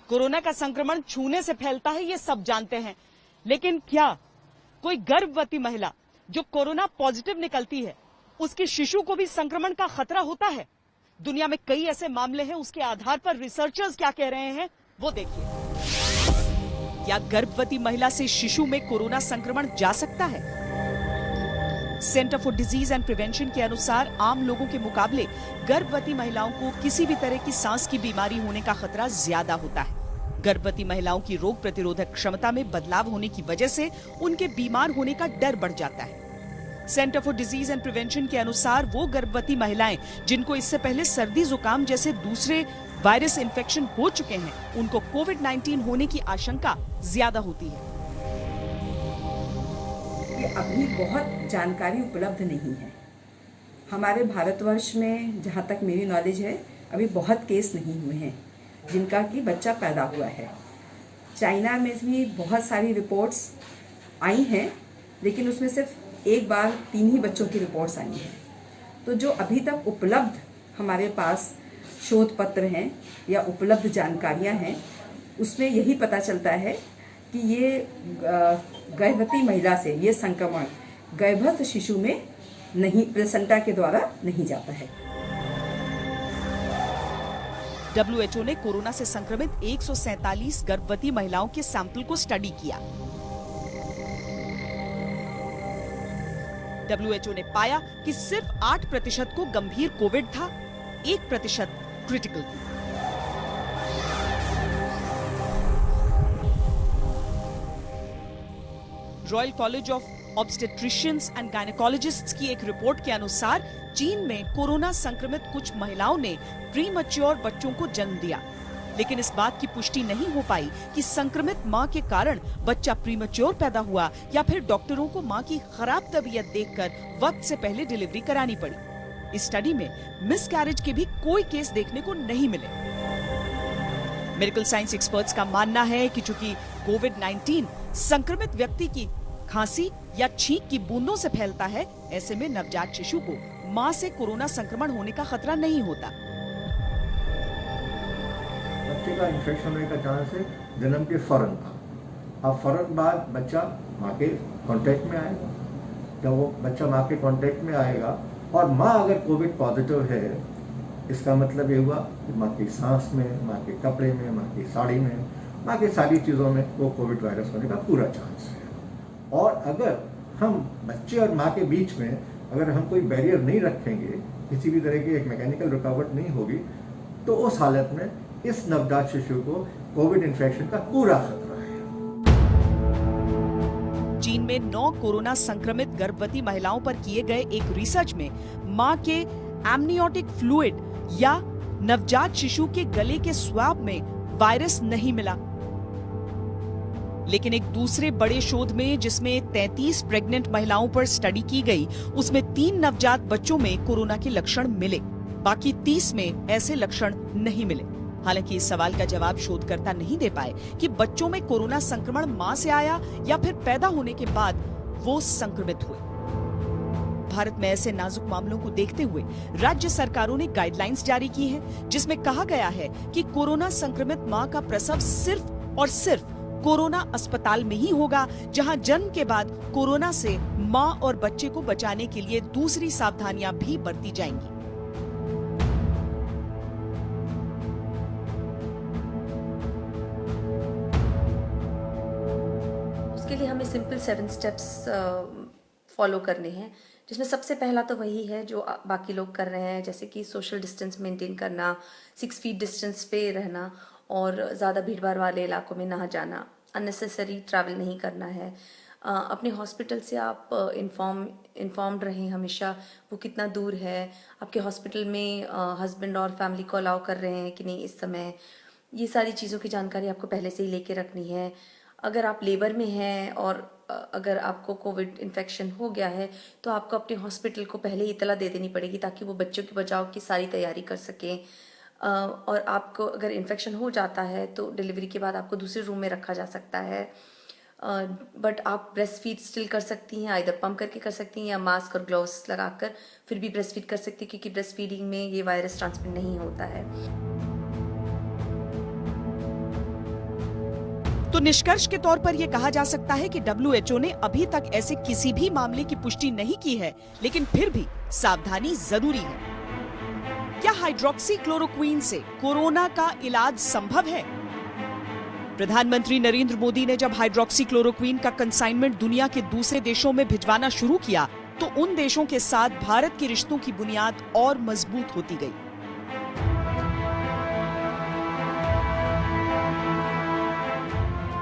Corona का संक्रमण छूने से फैलता है, ये सब जानते हैं, लेकिन क्या कोई गर्भवती महिला जो कोरोना पॉजिटिव निकलती है, उसके शिशु को भी संक्रमण का खतरा होता है? दुनिया में कई ऐसे मामले हैं, उसके आधार पर रिसर्चर्स क्या कह रहे हैं वो देखिए। क्या गर्भवती महिला से शिशु में कोरोना संक्रमण जा सकता है? Centre for disease and prevention के अनुसार आम लोगों के मुकाबले गर्भवती महिलाओं को किसी भी तरह की सांस की बीमारी होने का खतरा ज्यादा होता है। गर्भवती महिलाओं की रोग प्रतिरोधक क्षमता में बदलाव होने की वजह से उनके बीमार होने का डर बढ़ जाता है। Centre for disease and prevention के अनुसार वो गर्भवती महिलाएं जिनको इससे पहले सर्दी जुकाम जैसे दूसरे वायरस इन्फेक्शन हो चुके हैं, उनको कोविड-19 होने की आशंका ज्यादा होती है। अभी बहुत जानकारी उपलब्ध नहीं है। हमारे भारतवर्ष में जहाँ तक मेरी नॉलेज है, अभी बहुत केस नहीं हुए हैं जिनका कि बच्चा पैदा हुआ है। चाइना में भी बहुत सारी रिपोर्ट्स आई हैं, लेकिन उसमें सिर्फ एक बार 3 ही बच्चों की रिपोर्ट्स आई हैं। तो जो अभी तक उपलब्ध हमारे पास शोध पत्र हैं या उपलब्ध जानकारियां हैं, उसमें यही पता चलता है कि ये गर्भवती महिला से ये संक्रमण गर्भस्थ शिशु में नहीं, प्लेसेंटा के द्वारा नहीं जाता है। WHO ने कोरोना से संक्रमित 147 गर्भवती महिलाओं के सैंपल को स्टडी किया। WHO ने पाया कि सिर्फ 8% को गंभीर कोविड था, 1% क्रिटिकल थी। Royal college of obstetricians and gynaecologists की एक रिपोर्ट के अनुसार चीन में कोरोना संक्रमित कुछ महिलाओं ने प्रीमैच्योर बच्चों को जन्म दिया, लेकिन इस बात की पुष्टि नहीं हो पाई कि संक्रमित मां के कारण बच्चा प्रीमैच्योर पैदा हुआ या फिर डॉक्टरों को मां की खराब तबीयत देखकर वक्त से पहले डिलीवरी करानी पड़ी। इस स्टडी में मिसकैरेज के भी कोई केस देखने को नहीं मिले। मेडिकल साइंस एक्सपर्ट्स का मानना है कि चूंकि कोविड-19 संक्रमित व्यक्ति की खांसी या छींक की बूंदों से फैलता है, ऐसे में नवजात शिशु को मां से कोरोना संक्रमण होने का खतरा नहीं होता। बच्चे का इन्फेक्शन होने का चांस है जन्म के फौरन था। अब फौरन बाद बच्चा मां के कांटेक्ट में आएगा। जब वो बच्चा मां के कांटेक्ट में आएगा और मां अगर कोविड पॉजिटिव है, इसका मतलब ये हुआ कि मां की सांस में, मां के कपड़े में, मां की साड़ी में, मां की सारी चीज़ों में वो कोविड वायरस होने का पूरा चांस है। और अगर हम बच्चे और माँ के बीच में अगर हम कोई बैरियर नहीं रखेंगे, किसी भी तरह की एक मैकेनिकल रुकावट नहीं होगी, तो उस हालत में इस नवजात शिशु को कोविड इन्फेक्शन का पूरा खतरा है। चीन में 9 कोरोना संक्रमित गर्भवती महिलाओं पर किए गए एक रिसर्च में मां के एमनियोटिक फ्लूइड या नवजात शिशु के गले के स्वाब में वायरस नहीं मिला, लेकिन एक दूसरे बड़े शोध में जिसमें 33 प्रेग्नेंट महिलाओं पर स्टडी की गई, उसमें 3 नवजात बच्चों में कोरोना के लक्षण मिले, बाकी 30 में ऐसे लक्षण नहीं मिले। हालांकि इस सवाल का जवाब शोधकर्ता नहीं दे पाए कि बच्चों में कोरोना संक्रमण मां से आया या फिर पैदा होने के बाद वो संक्रमित हुए। भारत में ऐसे नाजुक मामलों को देखते हुए राज्य सरकारों ने गाइडलाइंस जारी की हैं, जिसमें कहा गया है कि कोरोना संक्रमित मां का प्रसव सिर्फ और सिर्फ कोरोना अस्पताल में ही होगा, जहां जन्म के बाद कोरोना से मां और बच्चे को बचाने के लिए दूसरी सावधानियां भी बरती जाएंगी। उसके लिए हमें सिंपल 7 स्टेप्स फॉलो करने हैं, जिसमें सबसे पहला तो वही है जो बाकी लोग कर रहे हैं, जैसे कि सोशल डिस्टेंस मेंटेन करना, 6 फीट डिस्टेंस पे रहना और ज़्यादा भीड़ भाड़ वाले इलाकों में ना जाना, अननेसेसरी ट्रैवल नहीं करना है। अपने हॉस्पिटल से आप इन्फॉर्म्ड रहें हमेशा, वो कितना दूर है, आपके हॉस्पिटल में हस्बैंड और फैमिली को अलाउ कर रहे हैं कि नहीं इस समय, ये सारी चीज़ों की जानकारी आपको पहले से ही लेके रखनी है। अगर आप लेबर में हैं और अगर आपको कोविड इन्फेक्शन हो गया है, तो आपको अपने हॉस्पिटल को पहले ही इतला दे देनी पड़ेगी ताकि वो बच्चों के बचाव की सारी तैयारी कर सकें। और आपको अगर इन्फेक्शन हो जाता है तो डिलीवरी के बाद आपको दूसरे रूम में रखा जा सकता है, बट आप ब्रेस्ट फीड स्टिल कर सकती हैं, आइदर पम्प करके कर सकती हैं या मास्क और ग्लव्स लगाकर फिर भी ब्रेस्ट फीड कर सकती हैं, क्योंकि ब्रेस्ट फीडिंग में ये वायरस ट्रांसमिट नहीं होता है। तो निष्कर्ष के तौर पर यह कहा जा सकता है कि WHO ने अभी तक ऐसे किसी भी मामले की पुष्टि नहीं की है, लेकिन फिर भी सावधानी जरूरी है। क्या हाइड्रोक्सी क्लोरोक्वीन से कोरोना का इलाज संभव है? प्रधानमंत्री नरेंद्र मोदी ने जब हाइड्रोक्सी क्लोरोक्वीन का कंसाइनमेंट दुनिया के दूसरे देशों में भिजवाना शुरू किया, तो उन देशों के साथ भारत के रिश्तों की बुनियाद और मजबूत होती गई।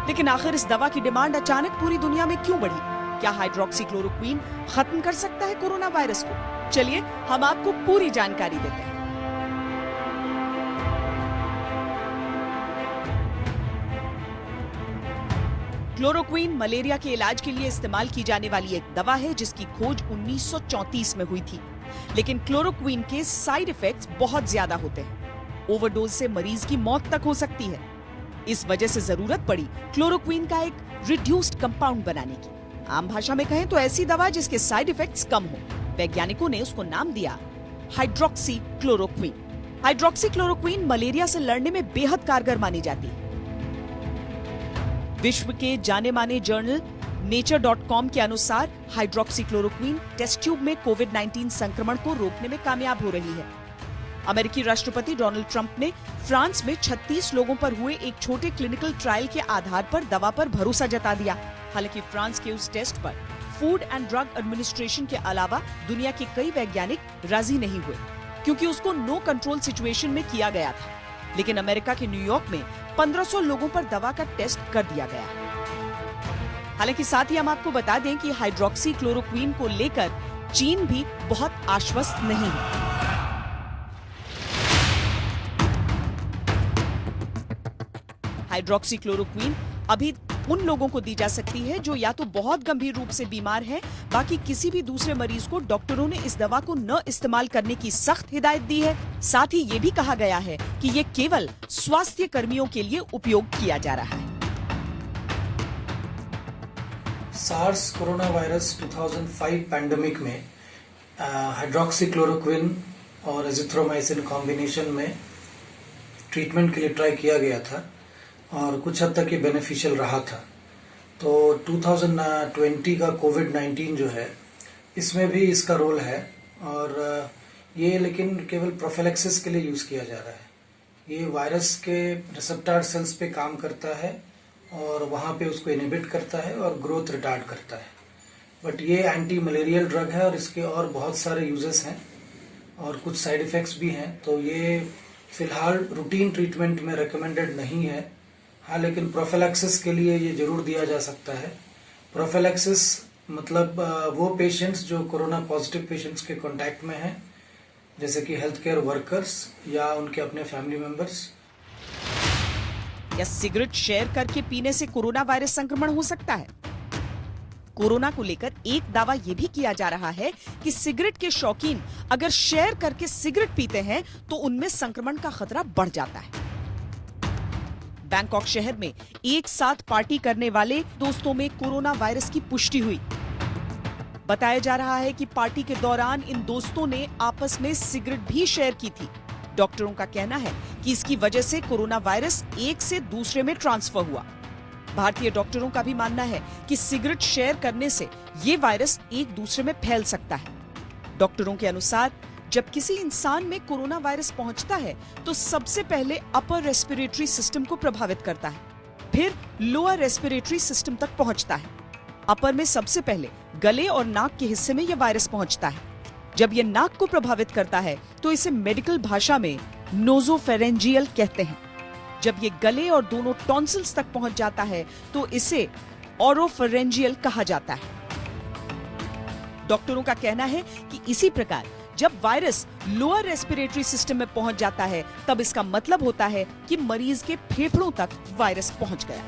लेकिन आखिर इस दवा की डिमांड अचानक पूरी दुनिया में क्यों बढ़ी? क्या हाइड्रोक्सी क्लोरोक्वीन खत्म कर सकता है कोरोना वायरस को? चलिए हम आपको पूरी जानकारी देते हैं। क्लोरोक्वीन मलेरिया के इलाज के लिए इस्तेमाल की जाने वाली एक दवा है जिसकी खोज 1934 में हुई थी। लेकिन क्लोरोक्वीन के साइड इफेक्ट्स बहुत ज्यादा होते हैं। ओवरडोज से मरीज की मौत तक हो सकती है। इस वजह से जरूरत पड़ी क्लोरोक्वीन का एक रिड्यूस्ड कंपाउंड बनाने की। आम भाषा में कहें तो ऐसी दवा जिसके साइड इफेक्ट्स कम हो। वैज्ञानिकों ने उसको नाम दिया hydroxy chloroquine. Hydroxy chloroquine malaria से लड़ने में बेहद कारगर मानी जाती है। विश्व के जाने माने जर्नल nature.com के अनुसार हाइड्रोक्सी क्लोरोक्वीन टेस्ट ट्यूब में कोविड-19 संक्रमण को रोकने में कामयाब हो रही है। अमेरिकी राष्ट्रपति डोनाल्ड ट्रंप ने फ्रांस में 36 लोगों पर हुए एक छोटे क्लिनिकल ट्रायल के आधार पर दवा पर भरोसा जता दिया। हालांकि फ्रांस के उस टेस्ट पर फूड एंड ड्रग एडमिनिस्ट्रेशन के अलावा दुनिया के कई वैज्ञानिक राजी नहीं हुए, क्योंकि उसको नो कंट्रोल सिचुएशन में किया गया था। लेकिन अमेरिका के न्यूयॉर्क में 1500 लोगों पर दवा का टेस्ट कर दिया गया। हालांकि साथ ही हम आपको बता दें कि हाइड्रोक्सी क्लोरोक्वीन को लेकर चीन भी बहुत आश्वस्त नहीं है। हाइड्रोक्सी क्लोरोक्वीन अभी उन लोगों को दी जा सकती है जो या तो बहुत गंभीर रूप से बीमार हैं, बाकी किसी भी दूसरे मरीज को डॉक्टरों ने इस दवा को न इस्तेमाल करने की सख्त हिदायत दी है। साथ ही ये भी कहा गया है कि ये केवल स्वास्थ्य कर्मियों के लिए उपयोग किया जा रहा है। सार्स कोरोना वायरस 2005 पैंडेमिक में हाइड्रोक्सी क्लोरोक्विन और एजिथ्रोमाइसिन कॉम्बिनेशन में ट्रीटमेंट के लिए ट्राई किया गया था और कुछ हद तक ये बेनिफिशियल रहा था। तो 2020 का कोविड-19 जो है इसमें भी इसका रोल है और ये लेकिन केवल प्रोफिलैक्सिस के लिए यूज़ किया जा रहा है। ये वायरस के रिसेप्टर सेल्स पे काम करता है और वहाँ पे उसको इनहिबिट करता है और ग्रोथ रिटार्ड करता है। बट ये एंटी मलेरियल ड्रग है और इसके और बहुत सारे यूजेस हैं और कुछ साइड इफ़ेक्ट्स भी हैं। तो ये फिलहाल रूटीन ट्रीटमेंट में रिकमेंडेड नहीं है। हाँ, लेकिन प्रोफिलैक्सिस के लिए ये जरूर दिया जा सकता है। प्रोफिलैक्सिस मतलब वो पेशेंट्स जो कोरोना पॉजिटिव पेशेंट्स के कांटेक्ट में हैं, जैसे कि हेल्थ केयर वर्कर्स या उनके अपने फैमिली मेंबर्स। या सिगरेट शेयर करके पीने से कोरोना वायरस संक्रमण हो सकता है? कोरोना को लेकर एक दावा यह भी किया जा रहा है कि सिगरेट के शौकीन अगर शेयर करके सिगरेट पीते हैं तो उनमें संक्रमण का खतरा बढ़ जाता है। बैंकॉक शहर में एक साथ पार्टी करने वाले दोस्तों में कोरोना वायरस की पुष्टि हुई। बताया जा रहा है कि पार्टी के दौरान इन दोस्तों ने आपस में सिगरेट भी शेयर की थी। डॉक्टरों का कहना है कि इसकी वजह से कोरोना वायरस एक से दूसरे में ट्रांसफर हुआ। भारतीय डॉक्टरों का भी मानना है कि सिगरेट शेयर करने से ये वायरस एक दूसरे में फैल सकता है। डॉक्टरों के अनुसार जब किसी इंसान में कोरोना वायरस पहुंचता है तो सबसे पहले अपर रेस्पिरेटरी सिस्टम को प्रभावित करता है, फिर लोअर रेस्पिरेटरी सिस्टम तक पहुंचता है। अपर में सबसे पहले गले और नाक के हिस्से में यह वायरस पहुंचता है। जब यह नाक को प्रभावित करता है तो इसे मेडिकल भाषा में नोजोफेरेंजियल कहते हैं। जब ये गले और दोनों टॉन्सिल्स तक पहुंच जाता है तो इसे ओरोफेरेंजियल कहा जाता है। डॉक्टरों का कहना है कि इसी प्रकार जब वायरस लोअर रेस्पिरेटरी सिस्टम में पहुंच जाता है तब इसका मतलब होता है कि मरीज के फेफड़ों तक वायरस पहुंच गया।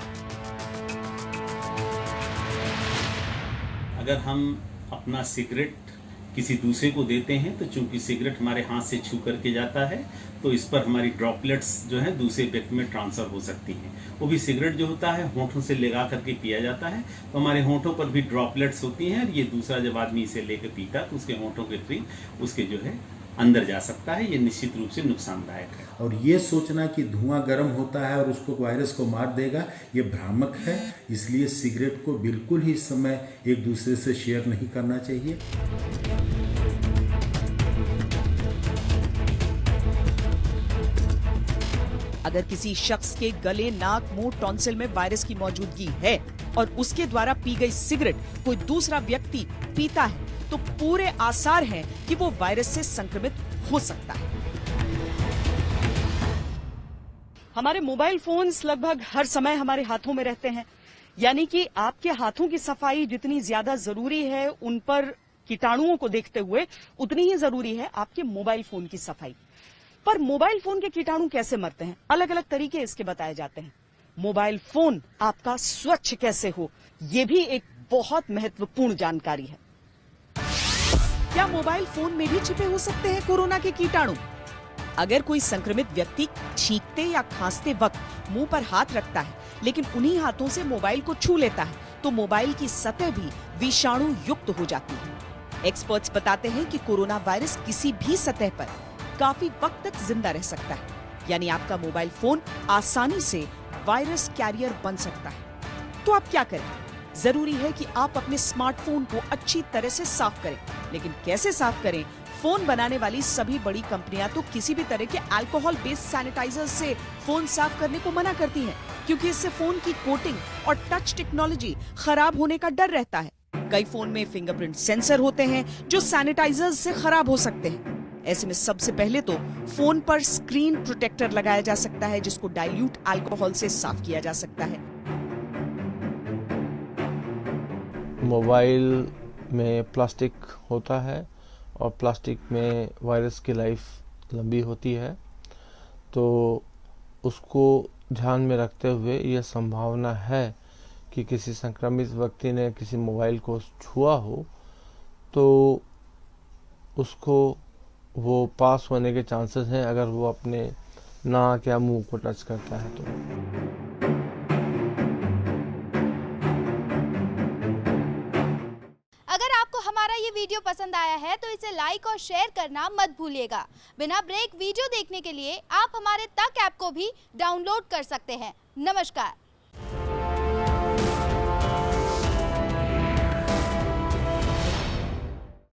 अगर हम अपना सिगरेट किसी दूसरे को देते हैं तो चूंकि सिगरेट हमारे हाथ से छू करके जाता है तो इस पर हमारी ड्रॉपलेट्स जो है दूसरे व्यक्ति में ट्रांसफर हो सकती हैं। वो भी सिगरेट जो होता है होंठों से लगा करके पिया जाता है तो हमारे होंठों पर भी ड्रॉपलेट्स होती हैं और ये दूसरा जब आदमी इसे लेकर पीता तो उसके होंठों के थ्रू उसके जो है अंदर जा सकता है। ये निश्चित रूप से नुकसानदायक है। और ये सोचना कि धुआं गर्म होता है और उसको वायरस को मार देगा, ये भ्रामक है। इसलिए सिगरेट को बिल्कुल ही इस समय एक दूसरे से शेयर नहीं करना चाहिए। अगर किसी शख्स के गले, नाक, मुंह, टॉन्सिल में वायरस की मौजूदगी है और उसके द्वारा पी गई सिगरेट कोई दूसरा व्यक्ति पीता है तो पूरे आसार हैं कि वो वायरस से संक्रमित हो सकता है। हमारे मोबाइल फोन्स लगभग हर समय हमारे हाथों में रहते हैं, यानी कि आपके हाथों की सफाई जितनी ज्यादा जरूरी है उन पर कीटाणुओं को देखते हुए, उतनी ही जरूरी है आपके मोबाइल फोन की सफाई। पर मोबाइल फोन के कीटाणु कैसे मरते हैं, अलग अलग तरीके इसके बताए जाते हैं। मोबाइल फोन आपका स्वच्छ कैसे हो, यह भी एक बहुत महत्वपूर्ण जानकारी है। क्या मोबाइल फोन में भी छिपे हो सकते हैं कोरोना के कीटाणु? अगर कोई संक्रमित व्यक्ति छींकते या खांसते वक्त मुंह पर हाथ रखता है लेकिन उन्हीं हाथों से मोबाइल को छू लेता है तो मोबाइल की सतह भी विषाणु युक्त हो जाती है। एक्सपर्ट्स बताते हैं कि कोरोना वायरस किसी भी सतह पर काफी वक्त तक जिंदा रह सकता है, यानी आपका मोबाइल फोन आसानी से वायरस कैरियर बन सकता है। तो आप क्या करें? जरूरी है कि आप अपने स्मार्टफोन को अच्छी तरह से साफ करें, लेकिन कैसे साफ करें? फोन बनाने वाली सभी बड़ी कंपनियां तो किसी भी तरह के अल्कोहल बेस्ड सैनिटाइजर से फोन साफ करने को मना करती हैं, क्योंकि इससे फोन की कोटिंग और टच टेक्नोलॉजी खराब होने का डर रहता है। कई फोन में फिंगरप्रिंट सेंसर होते हैं जो सैनिटाइजर से खराब हो सकते हैं। ऐसे में सबसे पहले तो फोन पर स्क्रीन प्रोटेक्टर लगाया जा सकता है, जिसको डाइल्यूट अल्कोहल से साफ किया जा सकता है। मोबाइल में प्लास्टिक होता है और प्लास्टिक में वायरस की लाइफ लंबी होती है, तो उसको ध्यान में रखते हुए यह संभावना है कि किसी संक्रमित व्यक्ति ने किसी मोबाइल को छुआ हो तो उसको वो पास होने के चांसेस हैं अगर वो अपने नाक या मुंह को टच करता है तो। अगर आपको हमारा ये वीडियो पसंद आया है तो इसे लाइक और शेयर करना मत भूलिएगा। बिना ब्रेक वीडियो देखने के लिए आप हमारे तक ऐप को भी डाउनलोड कर सकते हैं। नमस्कार।